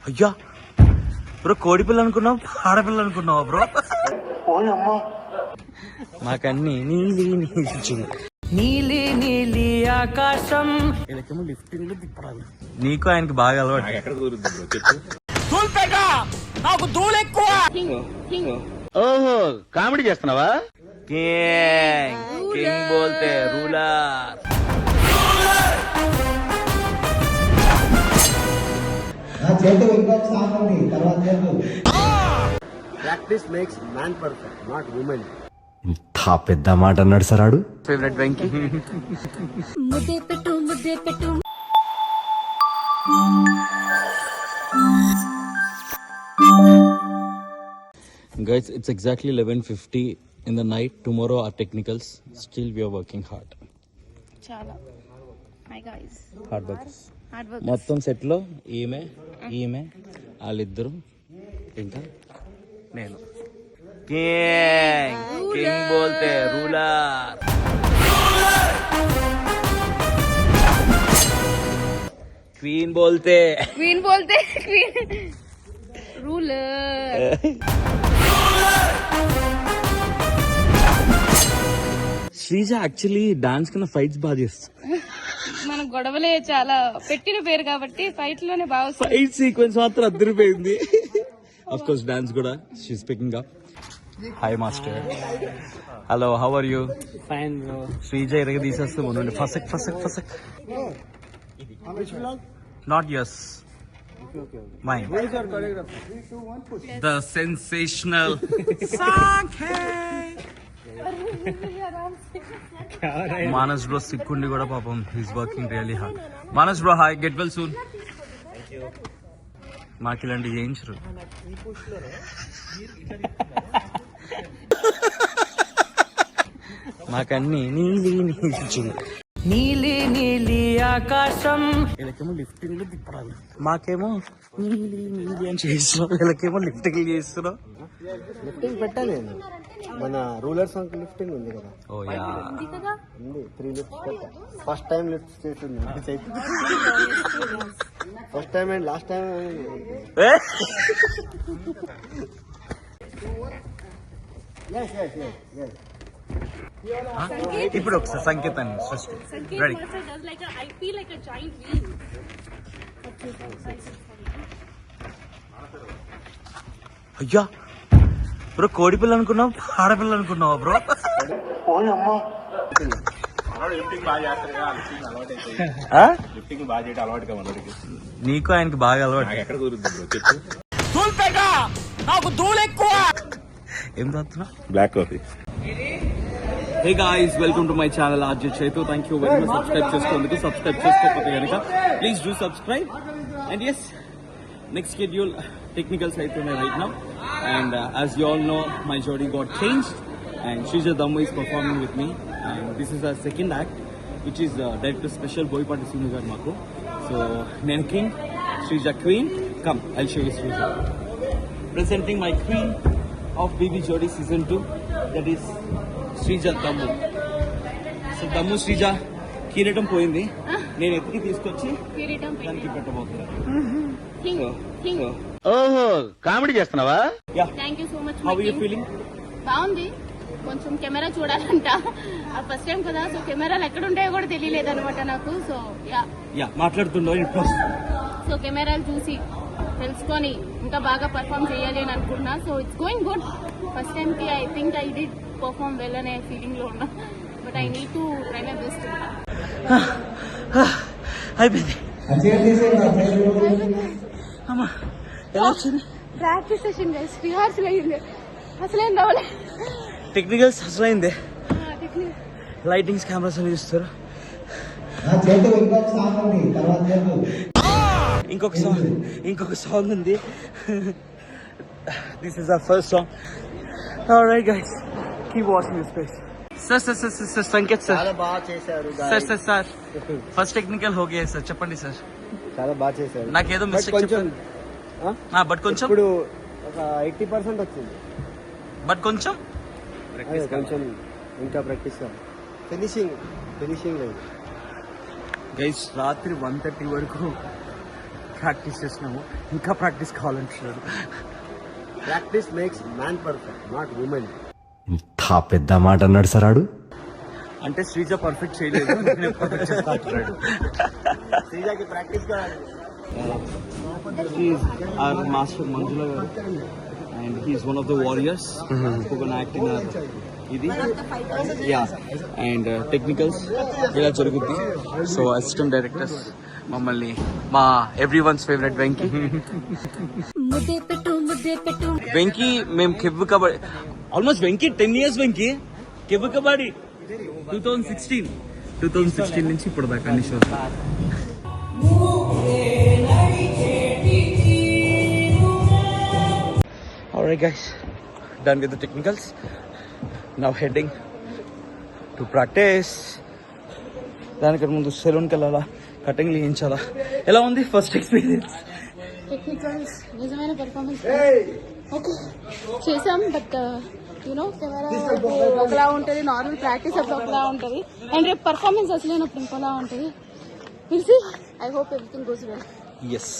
అయ్యా బ్రో, కోడి పిల్ల అనుకున్నావు, ఆడపిల్ల అనుకున్నావా బ్రో? మాకన్నీ నీలి నీలి నీలి ఆకాశం. లిఫ్టింగ్ తిప్పడాలి. నీకు ఆయనకి బాగా అలవాటు. ఎక్కడ కుదురుద్ది బ్రో చెప్పు. నాకు దూలు ఎక్కువ. ఓహో, కామెడీ చేస్తున్నావా? కింగ్ బోల్తే ruler. Practice makes man perfect, not women. ఇంత పెద్ద మాట అన్నాడు సార్ ఆడు. ఫేవరెట్ వెంకీ. ముద్దే పెట్టు ముద్దే పెట్టు. Guys, it's exactly 11:50 in the night. Tomorrow are technicals. Still we are working hard. చాలా. Hi guys. Hard work. Hard work. మొత్తం సెట్ లో ఈమె వాళ్ళిద్దరు ఇంకా నేను. కింగ్ బోల్తే రూలర్. క్వీన్ బోల్తే రూలర్. శ్రీజ యాక్చువల్లీ డాన్స్ కన్నా ఫైట్స్ బాగా చేస్తుంది. మన గొడవలే చాలా పెట్టిన పేరు కాబట్టి ఫైట్ లోనే బాగా. ఫైట్ సీక్వెన్స్ మాత్రం అద్దరిపోయింది. ఆఫ్ కోర్స్ డాన్స్ కూడా she's picking up. Hi master. Hello, how are you? Fine bro. Sreeja ఇరగ తీసేస్తాం. ఫసక్. Not yes mine. The sensational Manas bro sikkundi kuda papam, he's working really hard. Manas bro, hi, get well soon. Makilanti cheyinchru. మాకన్నీ నీలి నీలి నీలి ఆకాశం. వీళ్ళకేమో lifting తిప్పడాలి, మాకేమో నీలి నీలి అని చేస్తున్నాం. వీళ్ళకేమో లిఫ్టింగ్ చేస్తున్నాం. లిఫ్టింగ్ పెట్టా నేను. మన రూలర్ సాంగ్ లిఫ్టింగ్ ఉంది కదా. ఓ యా, ఉంది. 3 లిఫ్ట్స్ పెట్టా. ఫస్ట్ టైం లిఫ్ట్ చేస్తుంది. First time and last time. ఇప్పుడు ఒకసారి సంకేతాన్ని ఫస్ట్ రెడీ. అయ్యా బ్రో, కోడి పిల్ల అనుకున్నావు, ఆడపిల్ల అనుకున్నావా బ్రో? నీకు ఆయనకి బాగా అలవాటు. ఎక్కడ కుదురుద్ది బ్రో చెప్పు. నాకు దూలు ఎక్కువ. ఏం తాగుతున్నా? Black coffee. Hey guys, welcome to my channel RJ Chetu. Thank you very much. Subscribe చేసుకోకపోతే కనుక please do subscribe. And yes, next schedule technicals అయితున్నాయి right now. And as you all know, my jodi got changed and Shrija Dammu is performing with me. And this is our second act, which is director special Boypati Sinu garu maku. So నేను king, Shrija queen. Come, I'll show you Shrija. Presenting my queen of BB Jodi season 2, that is Shrija Dammu. So దమ్ము శ్రీజ కిరీటం పోయింది, నేను ఎత్తికి తీసుకొచ్చి దానికి పెట్టబోతున్నాను. ఓహో, comedy చేస్తున్నావా? Thank you so much. How you feeling? బాగుంది. కొంచెం కెమెరా చూడాలంట, ఫస్ట్ టైం కదా, సో కెమెరాలు ఎక్కడ ఉంటాయో కూడా తెలియలేదు అనమాట నాకు. సో యా మాట్లాడుతుండో ఇప్పుడు. సో కెమెరాలు చూసి తెలుసుకొని ఇంకా బాగా పర్ఫామ్ చేయాలి అని అనుకుంటున్నా. So it's going good. First time కి I think I did perform well అనే ఫీలింగ్ లో ఉన్నా, but I need to try my best. అయిపోయింది. ప్రాక్టీస్ సెషన్ గైస్, రిహార్సల్ అయ్యింది, అసలేం రావలే. టెక్నికల్స్ అసలైంది. లైటింగ్స్ కెమెరాస్ అవి చూస్తారు. ఇంకొక సాంగ్ ఉంది. This is our first song. Alright guys, keep watching this space. Sir Sanket sir, చాలా బాగా చేశారు सर ఫస్ట్ టెక్నికల్ हो गया सर. చెప్పండి సార్. చాలా బాగా చేశారు. నాకేదో మిస్టేక్ కొంచెం బట్ కొంచెం ఇప్పుడు ఒక 80% వచ్చింది. బట్ కొంచెం కొంచెం ఇంకా ప్రాక్టీస్ ఫినిషింగ్ లేదు. గైస్ రాత్రి 1:30 వరకు ప్రాక్టీస్ చేసినాము, ఇంకా ప్రాక్టీస్ కావాలంటున్నారు. Practice makes man perfect, not women. ఇంత పెద్ద మాట అన్నాడు సార్ ఆడు. అంటే శ్రీజ పర్ఫెక్ట్ చేయలేదు, నేను పర్ఫెక్ట్ చేస్తా అంటున్నాడు. శ్రీజాకి ప్రాక్టీస్ కావాలి. Our master Manjula garu, and he is one of the warriors who gonna act in our ఇది అండ్ టెక్నికల్స్ ఇలా జరుగుద్ది. సో అసిస్టెంట్ డైరెక్టర్స్ మమ్మల్ని మా every once favourite Venky Venky మేము కెవ్వు కబడ్డీ ఆల్మోస్ట్ వెంకీ 10 years వెంకీ కెవ్వు కబడ్డీ 2016 నుంచి ఇప్పుడు దాకా అన్ని shows. Alright guys, done with the technicals. Now heading to practice. దానికన్నా ముందు సెలూన్కి వెళ్ళాలా, కటింగ్ చేయించాలా. ఎలా ఉంది ఫస్ట్ ఎక్స్పీరియన్స్? టెక్నికల్స్ నిజమైన పర్ఫార్మెన్స్ ఓకే చేసాం, బట్ యూనో కెమెరా ఒకలా ఉంటుంది, నార్మల్ ప్రాక్టీస్ అప్పుడు ఒకలా ఉంటుంది, అండ్ రేపు పర్ఫార్మెన్స్ అసలైనప్పుడు ఇంకోలా ఉంటుంది. Will see. I hope everything goes well. Yes.